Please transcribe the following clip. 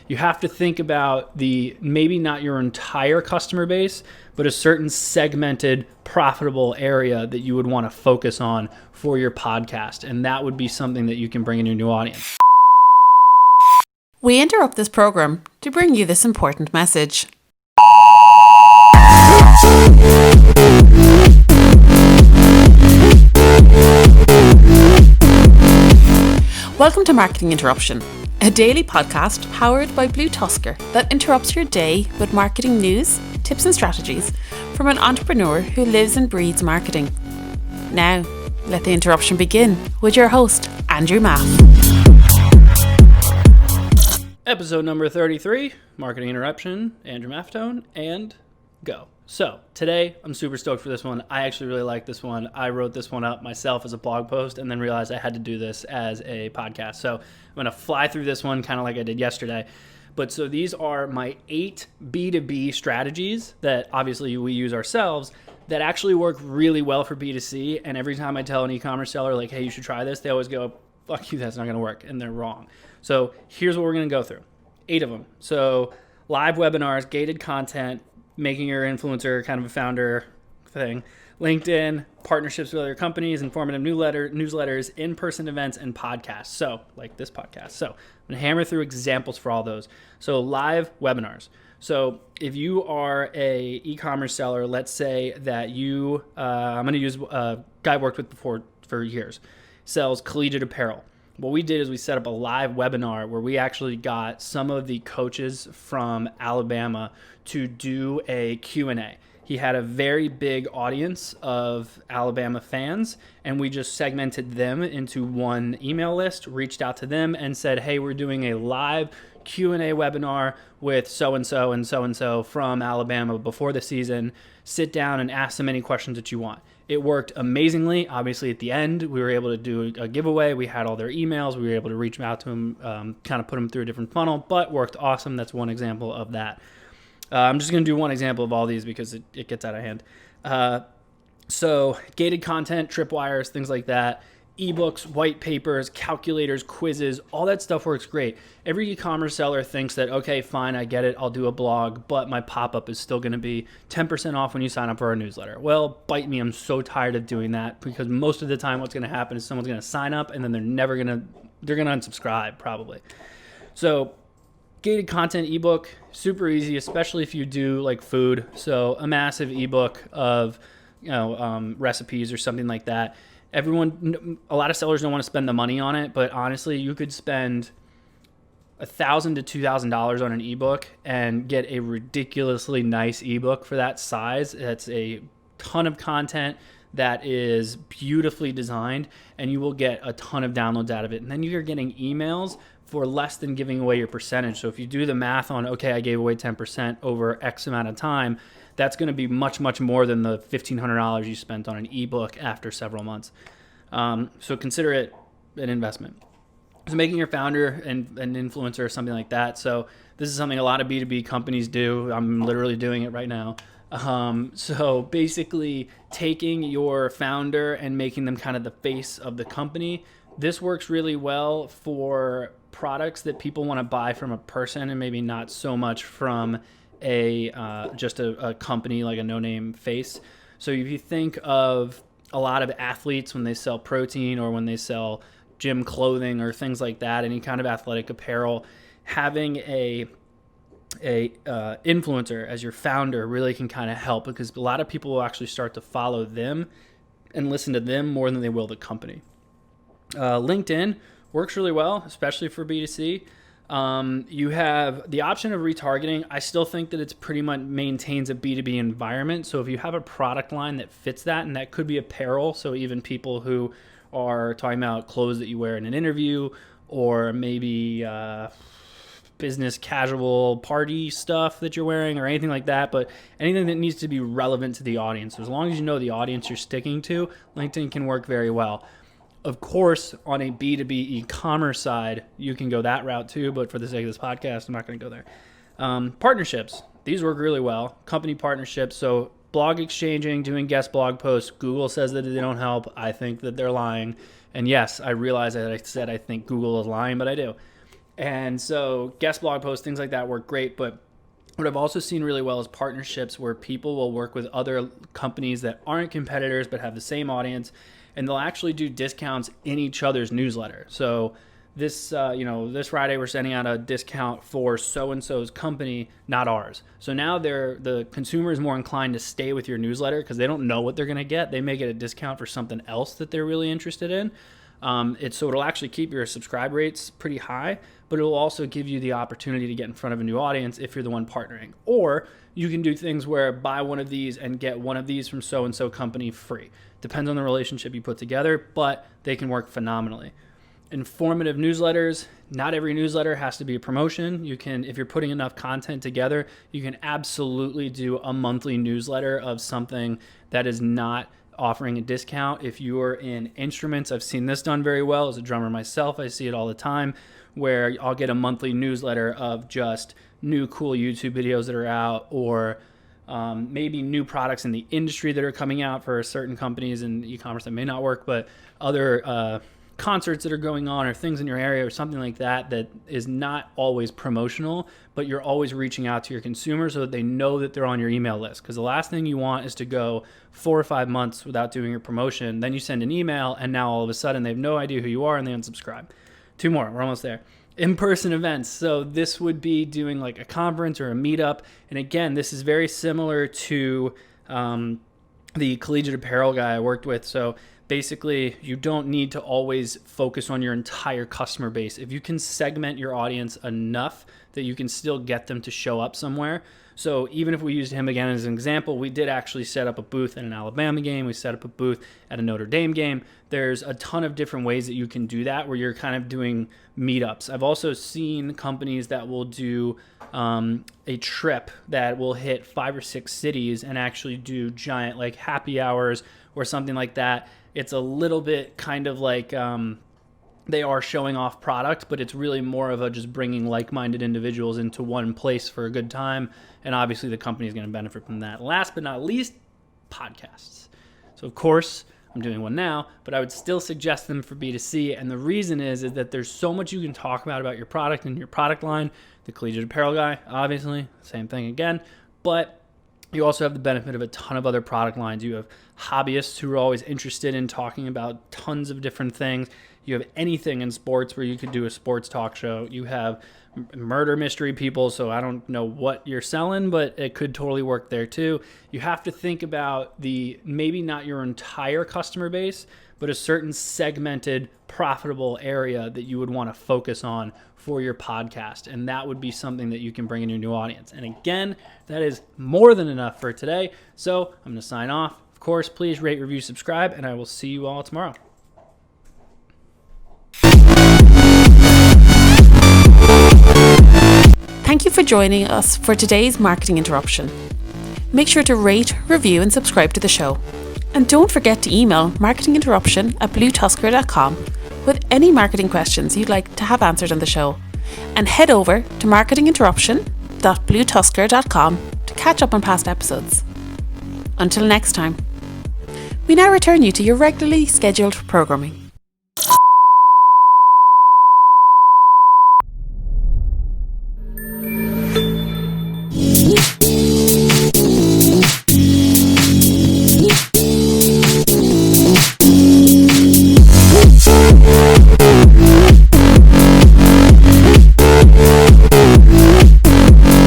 you have to think about maybe not your entire customer base, but a certain segmented, profitable area that you would want to focus on for your podcast. And that would be something that you can bring in your new audience. We interrupt this program to bring you this important message. Welcome to Marketing Interruption, a daily podcast powered by BlueTuskr that interrupts your day with marketing news, tips and strategies from an entrepreneur who lives and breathes marketing. Now, let the interruption begin with your host, Andrew Maff. Episode number 33, Marketing Interruption, Andrew Maff tone, and go. So today, I'm super stoked for this one. I actually really like this one. I wrote this one up myself as a blog post and then realized I had to do this as a podcast. So I'm going to fly through this one kind of like I did yesterday. But so these are my 8 B2B strategies that obviously we use ourselves that actually work really well for B2C. And every time I tell an e-commerce seller, like, hey, you should try this, they always go, fuck you, that's not going to work. And they're wrong. So here's what we're going to go through. 8 of them. So live webinars, gated content, making your influencer kind of a founder thing, LinkedIn, partnerships with other companies, informative newsletters, in-person events, and podcasts. So like this podcast. So I'm going to hammer through examples for all those. So live webinars. So if you are a e-commerce seller, let's say that you, I'm going to use a guy I've worked with before for years, sells collegiate apparel. What we did is we set up a live webinar where we actually got some of the coaches from Alabama to do a Q&A. He had a very big audience of Alabama fans, and we just segmented them into one email list, reached out to them and said, hey, we're doing a live Q&A webinar with so-and-so and so-and-so from Alabama before the season. Sit down and ask them any questions that you want. It worked amazingly. Obviously, at the end, we were able to do a giveaway. We had all their emails. We were able to reach out to them, kind of put them through a different funnel, but worked awesome. That's one example of that. I'm just going to do one example of all these because it gets out of hand. So gated content, tripwires, things like that. Ebooks, white papers, calculators, quizzes, all that stuff works great. Every e-commerce seller thinks that, okay, fine, I get it, I'll do a blog, but my pop-up is still going to be 10% off when you sign up for our newsletter. Well, bite me, I'm so tired of doing that because most of the time what's going to happen is someone's going to sign up and then they're going to unsubscribe probably. So gated content ebook, super easy, especially if you do like food. So a massive ebook of, recipes or something like that. A lot of sellers don't want to spend the money on it, but honestly, you could spend $1,000 to $2,000 on an ebook and get a ridiculously nice ebook for that size. It's a ton of content that is beautifully designed, and you will get a ton of downloads out of it. And then you're getting emails for less than giving away your percentage. So if you do the math on, okay, I gave away 10% over X amount of time, that's going to be much, much more than the $1,500 you spent on an ebook after several months. So consider it an investment. So making your founder an influencer or something like that. So this is something a lot of B2B companies do. I'm literally doing it right now. So basically taking your founder and making them kind of the face of the company. This works really well for products that people want to buy from a person and maybe not so much from just a company like a no-name face. So if you think of a lot of athletes when they sell protein or when they sell gym clothing or things like that, any kind of athletic apparel, having a influencer as your founder really can kind of help because a lot of people will actually start to follow them and listen to them more than they will the company. LinkedIn works really well, especially for B2C. You have the option of retargeting. I still think that it's pretty much maintains a B2B environment. So if you have a product line that fits that, and that could be apparel, so even people who are talking about clothes that you wear in an interview, or maybe business casual party stuff that you're wearing or anything like that, but anything that needs to be relevant to the audience. So as long as you know the audience you're sticking to, LinkedIn can work very well. Of course, on a B2B e-commerce side, you can go that route too, but for the sake of this podcast, I'm not going to go there. Partnerships. These work really well. Company partnerships. So blog exchanging, doing guest blog posts. Google says that they don't help. I think that they're lying. And yes, I realize that I said I think Google is lying, but I do. And so guest blog posts, things like that work great. But what I've also seen really well is partnerships where people will work with other companies that aren't competitors but have the same audience, and they'll actually do discounts in each other's newsletter. So this Friday we're sending out a discount for so-and-so's company, not ours. So now the consumer is more inclined to stay with your newsletter because they don't know what they're going to get. They may get a discount for something else that they're really interested in. So it'll actually keep your subscribe rates pretty high, but it will also give you the opportunity to get in front of a new audience if you're the one partnering. Or you can do things where buy one of these and get one of these from so-and-so company free. Depends on the relationship you put together, but they can work phenomenally. Informative newsletters. Not every newsletter has to be a promotion. You can, if you're putting enough content together, you can absolutely do a monthly newsletter of something that is not offering a discount. If you're in instruments, I've seen this done very well. As a drummer myself, I see it all the time, where I'll get a monthly newsletter of just new cool YouTube videos that are out, or maybe new products in the industry that are coming out for certain companies in e-commerce that may not work, but other concerts that are going on or things in your area or something like that that is not always promotional, but you're always reaching out to your consumers so that they know that they're on your email list. Because the last thing you want is to go 4 or 5 months without doing your promotion. Then you send an email and now all of a sudden they have no idea who you are and they unsubscribe. 2 more, we're almost there. In-person events. So this would be doing like a conference or a meetup. And again, this is very similar to the collegiate apparel guy I worked with. So basically, you don't need to always focus on your entire customer base. If you can segment your audience enough that you can still get them to show up somewhere. So even if we used him again as an example, we did actually set up a booth at an Alabama game. We set up a booth at a Notre Dame game. There's a ton of different ways that you can do that where you're kind of doing meetups. I've also seen companies that will do a trip that will hit 5 or 6 cities and actually do giant like happy hours or something like that. It's a little bit kind of like they are showing off product, but it's really more of a just bringing like-minded individuals into one place for a good time. And obviously the company is going to benefit from that. Last but not least, podcasts. So of course, I'm doing one now, but I would still suggest them for B2C. And the reason is that there's so much you can talk about your product and your product line. The collegiate apparel guy, obviously, same thing again. But you also have the benefit of a ton of other product lines. You have hobbyists who are always interested in talking about tons of different things. You have anything in sports where you could do a sports talk show. You have murder mystery people, so I don't know what you're selling, but it could totally work there too. You have to think about maybe not your entire customer base, but a certain segmented, profitable area that you would want to focus on for your podcast. And that would be something that you can bring in your new audience. And again, that is more than enough for today. So I'm going to sign off. Of course, please rate, review, subscribe, and I will see you all tomorrow. Thank you for joining us for today's Marketing Interruption. Make sure to rate, review, and subscribe to the show. And don't forget to email marketinginterruption@BlueTuskr.com with any marketing questions you'd like to have answered on the show. And head over to marketinginterruption.bluetuskr.com to catch up on past episodes. Until next time, we now return you to your regularly scheduled programming.